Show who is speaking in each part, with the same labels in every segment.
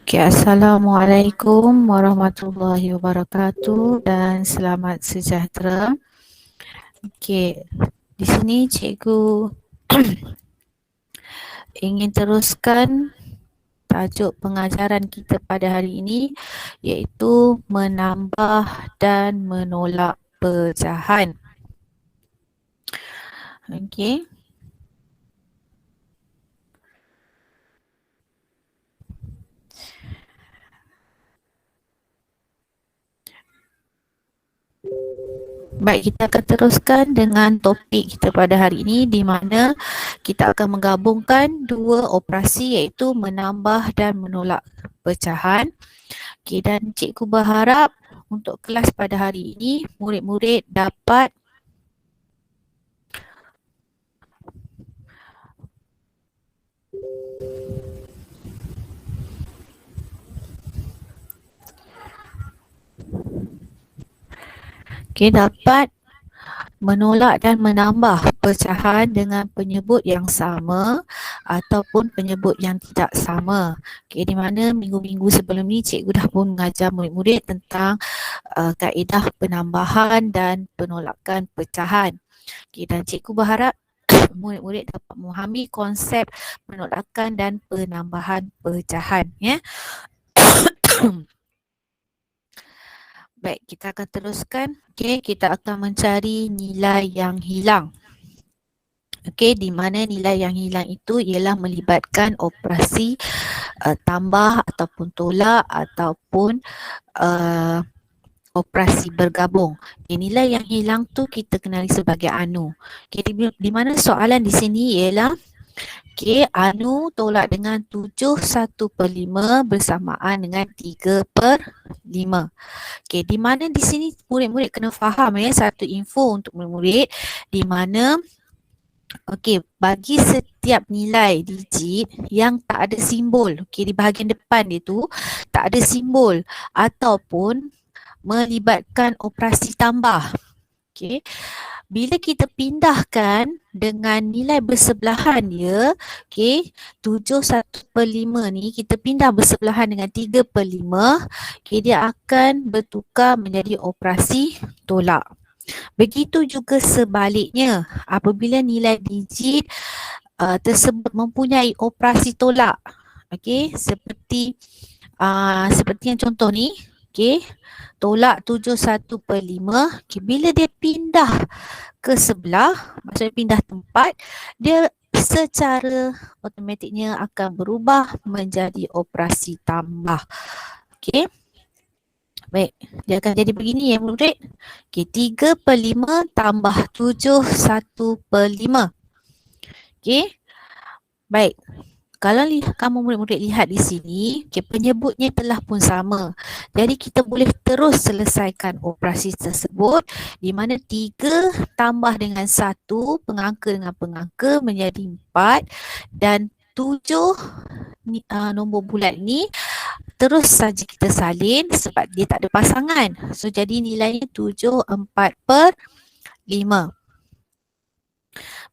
Speaker 1: Okay, Assalamualaikum warahmatullahi wabarakatuh dan selamat sejahtera. Okay, di sini cikgu ingin teruskan tajuk pengajaran kita pada hari ini iaitu menambah dan menolak pecahan. Okay. Baik, kita akan teruskan dengan topik kita pada hari ini di mana kita akan menggabungkan dua operasi iaitu menambah dan menolak pecahan. Okay, dan cikgu berharap untuk kelas pada hari ini murid-murid dapat dapat menolak dan menambah pecahan dengan penyebut yang sama ataupun penyebut yang tidak sama. Okay, di mana minggu-minggu sebelum ni cikgu dah pun mengajar murid-murid tentang kaedah penambahan dan penolakan pecahan. Okay, dan cikgu berharap murid-murid dapat memahami konsep penolakan dan penambahan pecahan. Ya. Baik, kita akan teruskan. Okay, kita akan mencari nilai yang hilang. Okay, di mana nilai yang hilang itu ialah melibatkan operasi tambah ataupun tolak ataupun operasi bergabung. Okay, nilai yang hilang tu kita kenali sebagai anu. Okay, di mana soalan di sini ialah anu tolak dengan 7/1/5 bersamaan dengan 3/5. Okay, di mana di sini murid-murid kena faham satu info untuk murid-murid di mana bagi setiap nilai digit yang tak ada simbol, di bahagian depan dia tu tak ada simbol ataupun melibatkan operasi tambah. Bila kita pindahkan dengan nilai bersebelahan dia, 7/1/5 ni kita pindah bersebelahan dengan 3/5, dia akan bertukar menjadi operasi tolak. Begitu juga sebaliknya, apabila nilai digit tersebut mempunyai operasi tolak, seperti yang contoh ni, tolak 7/1/5, bila dia pindah ke sebelah, maksudnya pindah tempat, dia secara automatiknya akan berubah menjadi operasi tambah. Baik, dia akan jadi begini ya murid. 3/5 tambah 7/1/5. Baik. Kalau kamu murid-murid lihat di sini, penyebutnya telah pun sama. Jadi kita boleh terus selesaikan operasi tersebut di mana 3 tambah dengan 1, pengangka dengan pengangka menjadi 4 dan 7 nombor bulat ni terus saja kita salin sebab dia tak ada pasangan. So jadi nilainya 7/4/5.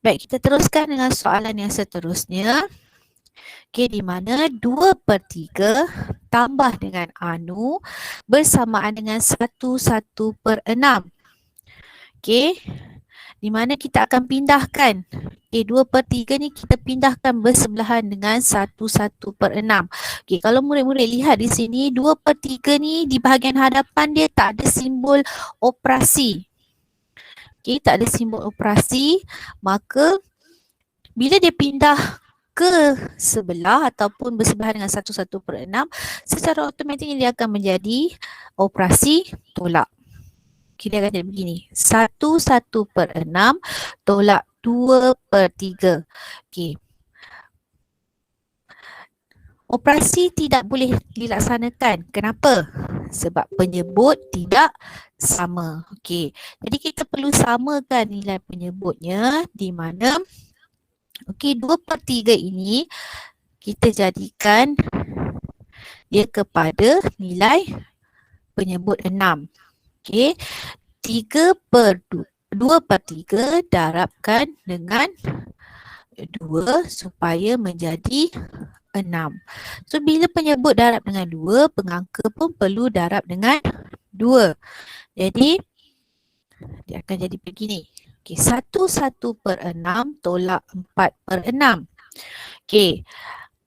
Speaker 1: Baik, kita teruskan dengan soalan yang seterusnya. Di mana 2/3 tambah dengan anu bersamaan dengan 1/6. Di mana kita akan pindahkan 2/3 ni kita pindahkan bersebelahan dengan 1/6. Kalau murid-murid lihat di sini 2/3 ni di bahagian hadapan dia tak ada simbol operasi. Tak ada simbol operasi, maka bila dia pindah ke sebelah ataupun bersebelahan dengan 1/6, secara automatik dia akan menjadi operasi tolak. Dia akan jadi begini, 1/6 tolak 2/3. Operasi tidak boleh dilaksanakan. Kenapa? Sebab penyebut tidak sama. Jadi kita perlu samakan nilai penyebutnya di mana 2/3 ini kita jadikan dia kepada nilai penyebut 6. 2/3 darabkan dengan 2 supaya menjadi 6. So, bila penyebut darab dengan 2, pengangka pun perlu darab dengan 2. Jadi, dia akan jadi begini. Okey, 1/6 tolak 4/6. Okey,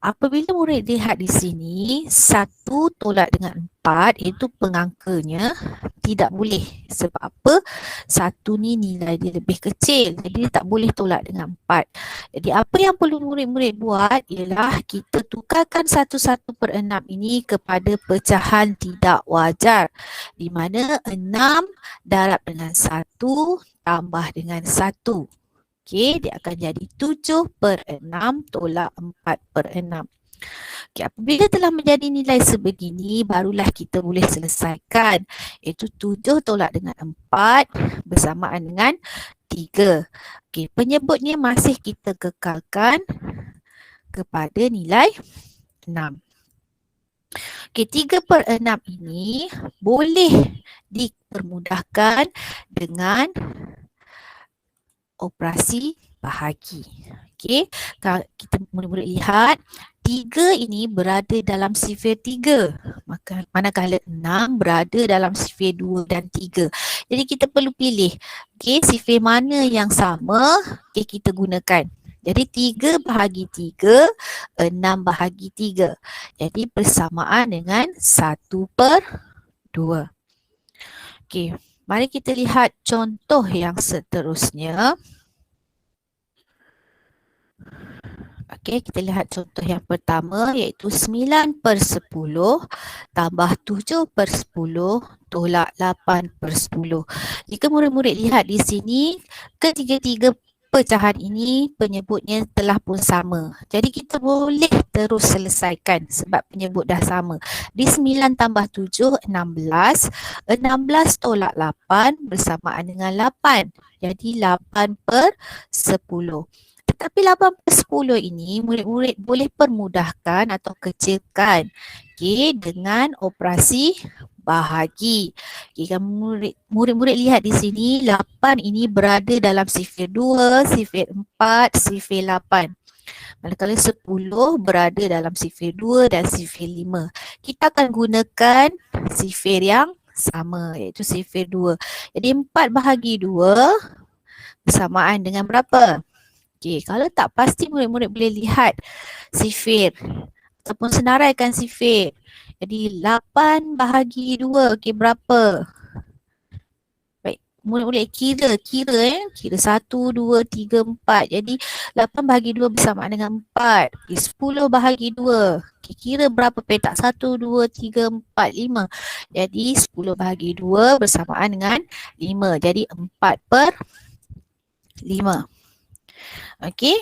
Speaker 1: apabila murid lihat di sini, 1 tolak dengan 4 itu pengangkanya tidak boleh. Sebab apa? 1 ni nilai dia lebih kecil. Jadi dia tak boleh tolak dengan 4. Jadi apa yang perlu murid-murid buat ialah kita tukarkan 1/6 ini kepada pecahan tidak wajar. Di mana 6 darab dengan 1 tambah dengan 1. Okey, dia akan jadi 7/6 tolak 4/6. Okey, apabila telah menjadi nilai sebegini, barulah kita boleh selesaikan. Iaitu 7 tolak dengan 4 bersamaan dengan 3. Okey, penyebutnya masih kita kekalkan kepada nilai 6. Okey, 3/6 ini boleh dipermudahkan dengan operasi bahagi. Okey, kalau kita mula-mula lihat 3 ini berada dalam sifir 3. Manakala 6 berada dalam sifir 2 dan 3. Jadi kita perlu pilih, okey, sifir mana yang sama, okey, kita gunakan. Jadi 3 bahagi 3, 6 bahagi 3. Jadi persamaan dengan 1/2. Okey, mari kita lihat contoh yang seterusnya. Okey, kita lihat contoh yang pertama iaitu 9/10 tambah 7/10 tolak 8/10. Jika murid-murid lihat di sini, ketiga-tiga pecahan ini penyebutnya telah pun sama. Jadi kita boleh terus selesaikan sebab penyebut dah sama. Di 9 tambah 7, 16. 16 tolak 8 bersamaan dengan 8. Jadi 8/10. Tetapi 8/10 ini murid-murid boleh permudahkan atau kecilkan, okey, dengan operasi bahagi. Okey, kan murid-murid lihat di sini 8 ini berada dalam sifir 2, sifir 4, sifir 8. Manakala 10 berada dalam sifir 2 dan sifir 5. Kita akan gunakan sifir yang sama iaitu sifir 2. Jadi 4 bahagi 2 bersamaan dengan berapa? Okey, kalau tak pasti murid-murid boleh lihat sifir ataupun senaraikan sifir. Jadi 8 bahagi 2, okey, berapa? Baik, murid-murid kira 1, 2, 3, 4. Jadi 8 bahagi 2 bersamaan dengan 4. Okey, 10 bahagi 2. Okey, kira berapa petak? 1, 2, 3, 4, 5. Jadi 10 bahagi 2 bersamaan dengan 5. Jadi 4/5. Okey.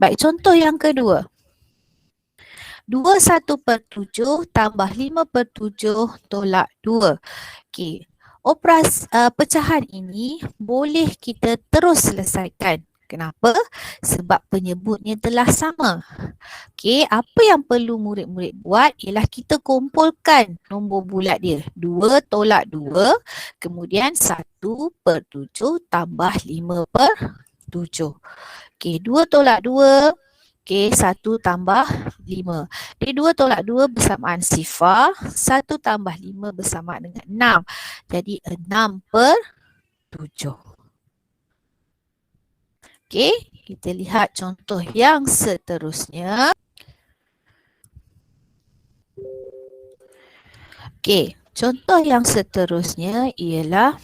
Speaker 1: Baik, contoh yang kedua. 21/7 tambah 5/7 tolak 2. Okey. Pecahan ini boleh kita terus selesaikan. Kenapa? Sebab penyebutnya telah sama. Okey, apa yang perlu murid-murid buat ialah kita kumpulkan nombor bulat dia. 2 tolak 2, kemudian 1/7 tambah 5/7. Okey, 2 tolak 2. Okey, 1 tambah 5. Jadi 2 tolak 2 bersamaan sifar. 1 tambah 5 bersamaan dengan 6. Jadi 6/7. Okey, kita lihat contoh yang seterusnya. Okey, contoh yang seterusnya ialah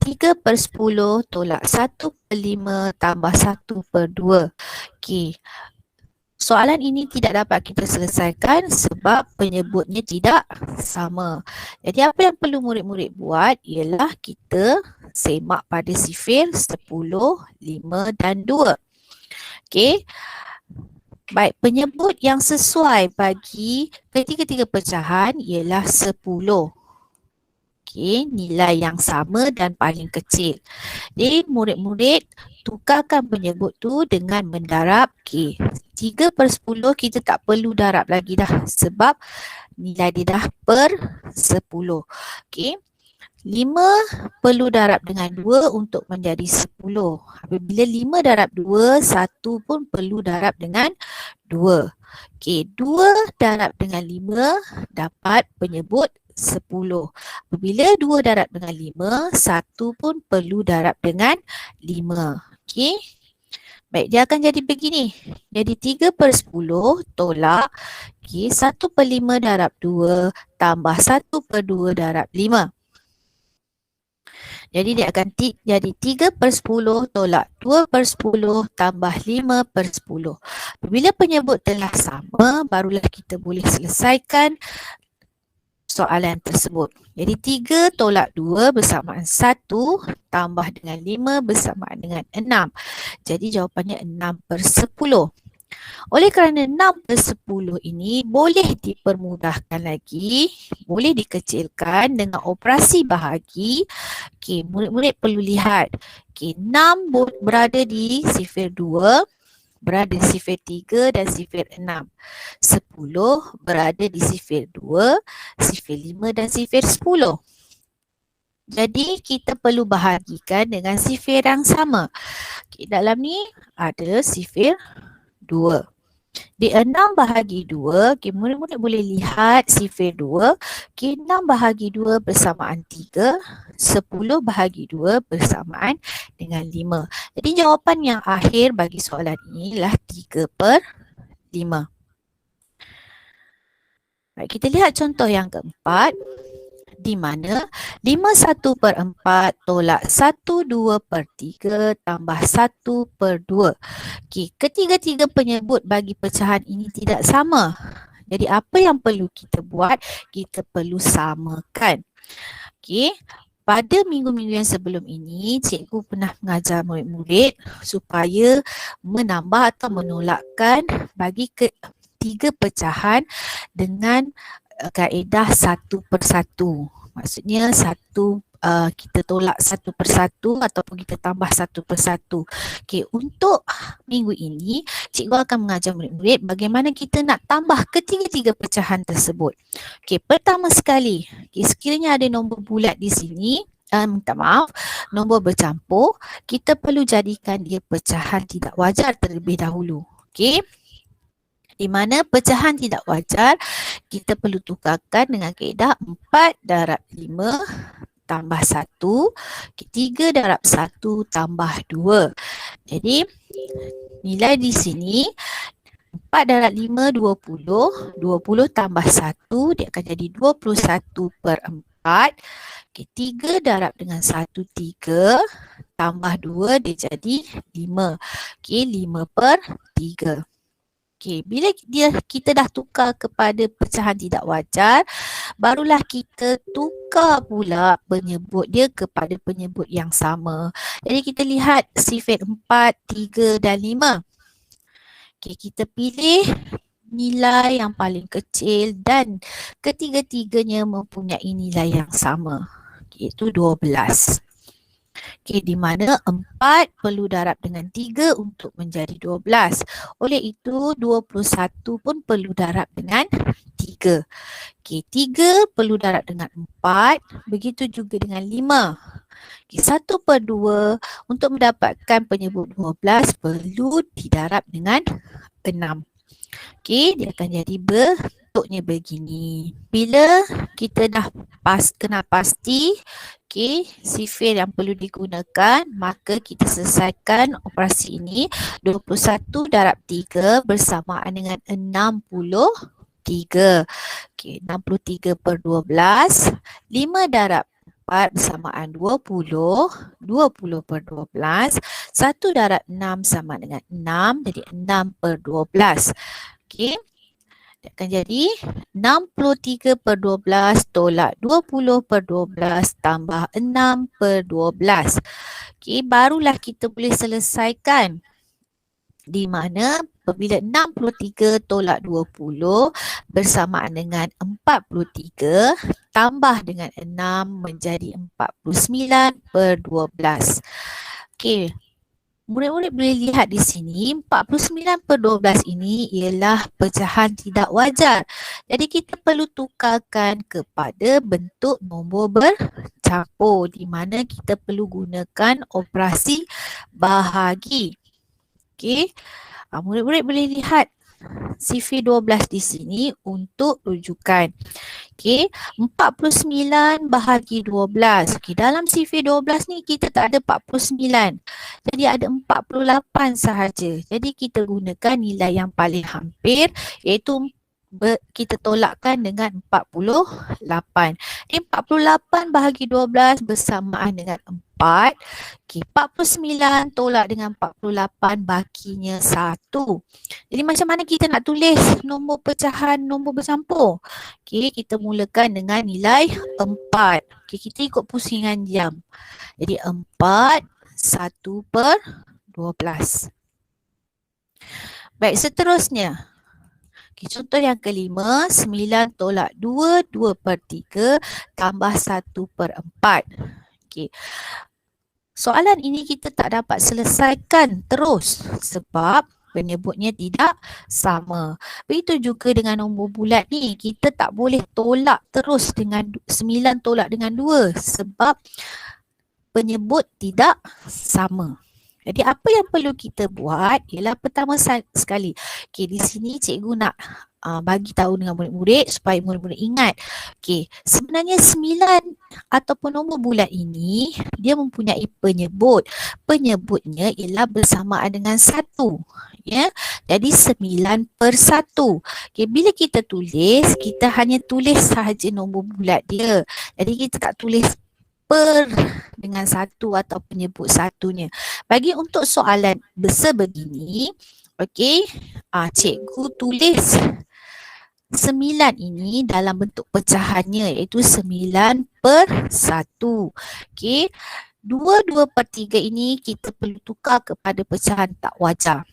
Speaker 1: 3/10 tolak 1/5 tambah 1/2. Okey. Soalan ini tidak dapat kita selesaikan sebab penyebutnya tidak sama. Jadi apa yang perlu murid-murid buat ialah kita semak pada sifir 10, 5 dan 2. Okey. Baik, penyebut yang sesuai bagi ketiga-tiga pecahan ialah 10. Okey, nilai yang sama dan paling kecil. Jadi murid-murid tukarkan penyebut tu dengan mendarab K. 3/10 kita tak perlu darab lagi dah sebab nilai dia dah per 10. Okey. 5 perlu darab dengan 2 untuk menjadi 10. Apabila 5 darab 2, 1 pun perlu darab dengan 2. Okey, 2 darab dengan 5 dapat penyebut 10. Apabila 2 darab dengan 5, 1 pun perlu darab dengan 5. Okey. Baik, dia akan jadi begini. Jadi 3/10 tolak 1/5 darab 2 tambah 1/2 darab 5. Jadi dia akan jadi 3/10 tolak 2/10 tambah 5/10. Apabila penyebut telah sama, barulah kita boleh selesaikan soalan tersebut. Jadi 3 tolak 2 bersamaan 1 tambah dengan 5 bersamaan dengan 6. Jadi jawapannya 6/10. Oleh kerana 6/10 ini boleh dipermudahkan lagi, boleh dikecilkan dengan operasi bahagi. Okey, murid-murid perlu lihat. Okey, 6 berada di sifir 2, berada di sifir 3 dan sifir 6. 10 berada di sifir 2, sifir 5 dan sifir 10. Jadi kita perlu bahagikan dengan sifir yang sama. Okay, dalam ni ada sifir 2. Di 6 bahagi 2, okay, murid-murid boleh lihat sifir 2. Okay, 6 bahagi 2 bersamaan 3. 10 bahagi 2 bersamaan dengan 5. Jadi jawapan yang akhir bagi soalan ini ialah 3/5. Baik, kita lihat contoh yang keempat. Di mana 5/1/4 tolak 1/2/3 tambah 1/2. Okey, ketiga-tiga penyebut bagi pecahan ini tidak sama. Jadi apa yang perlu kita buat? Kita perlu samakan. Okey, pada minggu-minggu yang sebelum ini, cikgu pernah mengajar murid-murid supaya menambah atau menolakkan bagi ketiga pecahan dengan kaedah 1/1. Maksudnya kita tolak 1/1 ataupun kita tambah 1/1. Okey, untuk minggu ini cikgu akan mengajar murid-murid bagaimana kita nak tambah ketiga-tiga pecahan tersebut. Okey, pertama sekali, sekiranya ada nombor bulat di sini, minta maaf, nombor bercampur, kita perlu jadikan dia pecahan tidak wajar terlebih dahulu. Okey. Di mana pecahan tidak wajar kita perlu tukarkan dengan kaedah 4 darab 5 tambah 1, 3 darab 1 tambah 2. Jadi nilai di sini 4 darab 5 20, 20 tambah 1 dia akan jadi 21/4. 3 darab dengan 1 3 tambah 2 dia jadi 5. 5/3. Okey, bila kita dah tukar kepada pecahan tidak wajar, barulah kita tukar pula penyebut dia kepada penyebut yang sama. Jadi kita lihat sifir 4, 3 dan 5. Okey, kita pilih nilai yang paling kecil dan ketiga-tiganya mempunyai nilai yang sama, iaitu 12. Okey, di mana 4 perlu darab dengan 3 untuk menjadi 12. Oleh itu 21 pun perlu darab dengan 3. Okey, 3 perlu darab dengan 4, begitu juga dengan 5. Okey, 1/2 untuk mendapatkan penyebut 12 perlu didarab dengan 6. Okey, dia akan jadi bentuknya begini. Bila kita dah kenal pasti sifir yang perlu digunakan, maka kita selesaikan operasi ini. 21 darab 3 bersamaan dengan 63. Okey, 63/12. 5 darab 4 bersamaan 20. 20/12. 1 darab 6 sama dengan 6. Jadi 6/12. Okey. Dia akan jadi 63/12 tolak 20/12 tambah 6/12. Okey, barulah kita boleh selesaikan. Di mana apabila 63 tolak 20 bersamaan dengan 43 tambah dengan 6 menjadi 49/12. Okey. Murid-murid boleh lihat di sini 49/12 ini ialah pecahan tidak wajar. Jadi kita perlu tukarkan kepada bentuk nombor campur di mana kita perlu gunakan operasi bahagi. Okey. Murid-murid boleh lihat CV12 di sini untuk rujukan. Okey, 49 bahagi 12. Okey, dalam CV12 ni kita tak ada 49. Jadi ada 48 sahaja. Jadi kita gunakan nilai yang paling hampir iaitu kita tolakkan dengan 48. 48 bahagi 12 bersamaan dengan 4. Okey, 49 tolak dengan 48 bakinya 1. Jadi macam mana kita nak tulis nombor pecahan nombor bercampur? Okey, kita mulakan dengan nilai 4. Okey, kita ikut pusingan jam. Jadi 4 1/12. Baik, seterusnya. Okay, contoh yang kelima, 9 tolak 2, 2/3 tambah 1/4. Okay. Soalan ini kita tak dapat selesaikan terus sebab penyebutnya tidak sama. Begitu juga dengan nombor bulat ni, kita tak boleh tolak terus dengan 9 tolak dengan 2 sebab penyebut tidak sama. Jadi apa yang perlu kita buat ialah pertama sekali, okay, di sini cikgu nak bagi tahu dengan murid-murid supaya murid-murid ingat. Okay, sebenarnya 9 ataupun nombor bulat ini dia mempunyai penyebut. Penyebutnya ialah bersamaan dengan 1. Ya, jadi 9/1. Okay, bila kita tulis, kita hanya tulis sahaja nombor bulat dia. Jadi kita tak tulis per dengan 1 atau penyebut satunya. Bagi untuk soalan sebegini, okey, cikgu tulis 9 ini dalam bentuk pecahannya iaitu 9/1. Okey, 2/3 ini kita perlu tukar kepada pecahan tak wajar.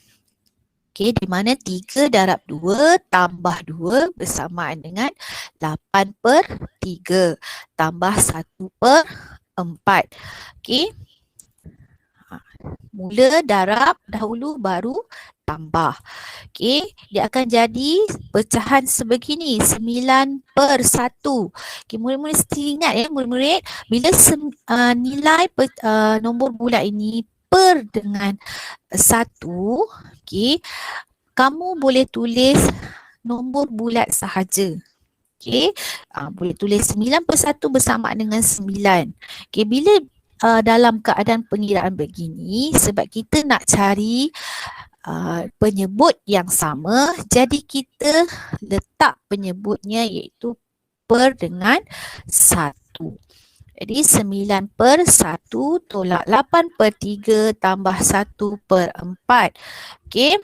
Speaker 1: Okey, di mana 3 darab 2 tambah 2 bersamaan dengan 8/3 tambah 1/4. Okey. Mula darab dahulu baru tambah. Okey, dia akan jadi pecahan sebegini, 9/1. Okey, murid-murid mesti ingat ya murid-murid, bila nilai nombor bulat ini per dengan 1, okey, kamu boleh tulis nombor bulat sahaja. Okey, boleh tulis 9/1 bersamaan dengan 9. Okey, bila dalam keadaan pengiraan begini, sebab kita nak cari penyebut yang sama, jadi kita letak penyebutnya iaitu per dengan 1. Jadi 9/1 tolak 8/3 tambah 1/4. Okey.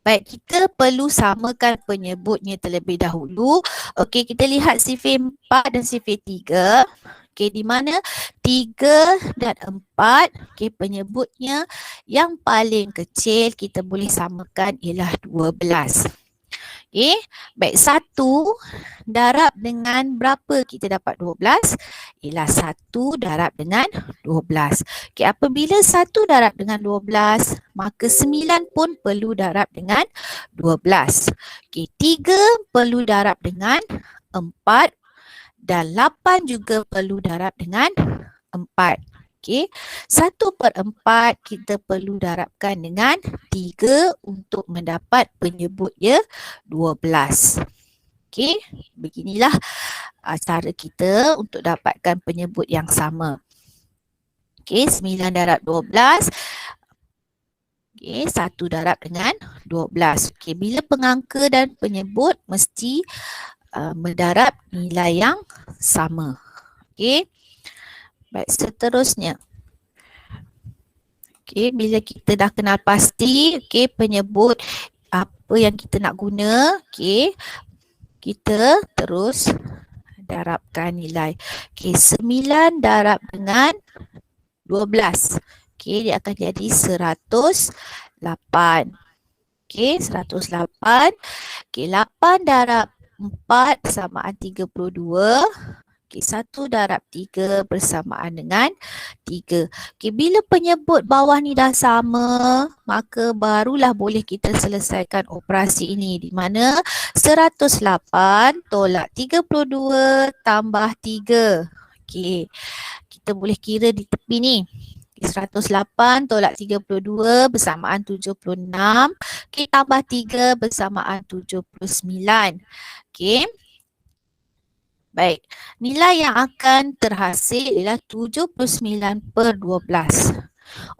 Speaker 1: Baik, kita perlu samakan penyebutnya terlebih dahulu. Okey, kita lihat CV4 dan CV3. Okey, di mana 3 dan 4, okey, penyebutnya yang paling kecil kita boleh samakan ialah 12. Okey, baik, 1 darab dengan berapa kita dapat 12? Ialah 1 darab dengan 12. Okey, apabila 1 darab dengan 12, maka 9 pun perlu darab dengan 12. Okey, 3 perlu darab dengan 4 dan 8 juga perlu darab dengan 4. Okey, 1/4 kita perlu darabkan dengan 3 untuk mendapat penyebutnya 12. Okey, beginilah cara kita untuk dapatkan penyebut yang sama. Okey, 9 darab 12. Okey, 1 darab dengan 12. Okey, bila pengangka dan penyebut mesti mendarab nilai yang sama. Okey. Baik, seterusnya. Okey, bila kita dah kenal pasti, okey, penyebut apa yang kita nak guna, okey, kita terus darabkan nilai. Okey, 9 darab dengan 12. Okey, dia akan jadi 108. Okey, 108. Okey, 8 darab 4 bersamaan 32. Okey, 1 darab 3 bersamaan dengan 3. Okey, bila penyebut bawah ni dah sama, maka barulah boleh kita selesaikan operasi ini, di mana 108 tolak 32 tambah 3. Okey, kita boleh kira di tepi ni. 108 tolak 32 bersamaan 76. Okey, tambah 3 bersamaan 79. Okey. Baik, nilai yang akan terhasil ialah 79/12.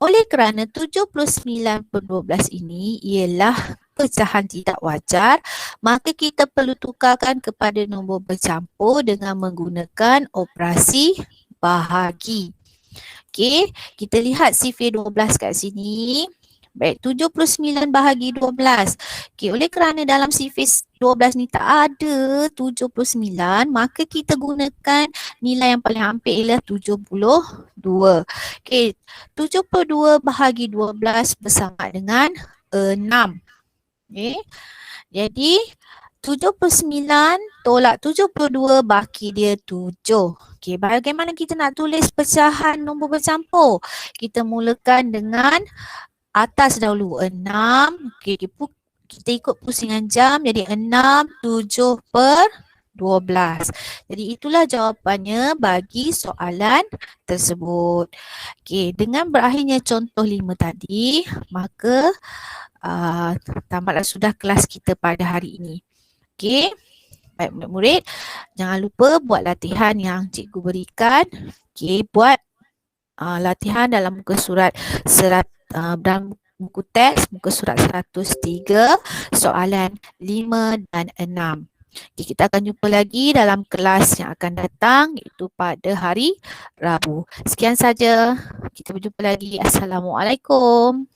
Speaker 1: Oleh kerana 79/12 ini ialah pecahan tidak wajar, maka kita perlu tukarkan kepada nombor bercampur dengan menggunakan operasi bahagi. Okey, kita lihat sifir 12 kat sini. Baik, 79 bahagi 12. Okey, oleh kerana dalam sifir 12 ni tak ada 79, maka kita gunakan nilai yang paling hampir ialah 72. Okey, 72 bahagi 12 bersama dengan 6. Okey, jadi 79 tolak 72 baki dia 7. Okey, bagaimana kita nak tulis pecahan nombor bercampur? Kita mulakan dengan atas dahulu 6. Okey, kita ikut pusingan jam, jadi 6, 7/12. Jadi itulah jawapannya bagi soalan tersebut. Okey, dengan berakhirnya contoh 5 tadi, maka tamatlah sudah kelas kita pada hari ini. Okey, baik murid-murid, jangan lupa buat latihan yang cikgu berikan. Okey, buat latihan dalam muka surat dalam buku teks muka surat 103, soalan 5 dan 6. Okay, kita akan jumpa lagi dalam kelas yang akan datang, iaitu pada hari Rabu. Sekian saja. Kita berjumpa lagi. Assalamualaikum.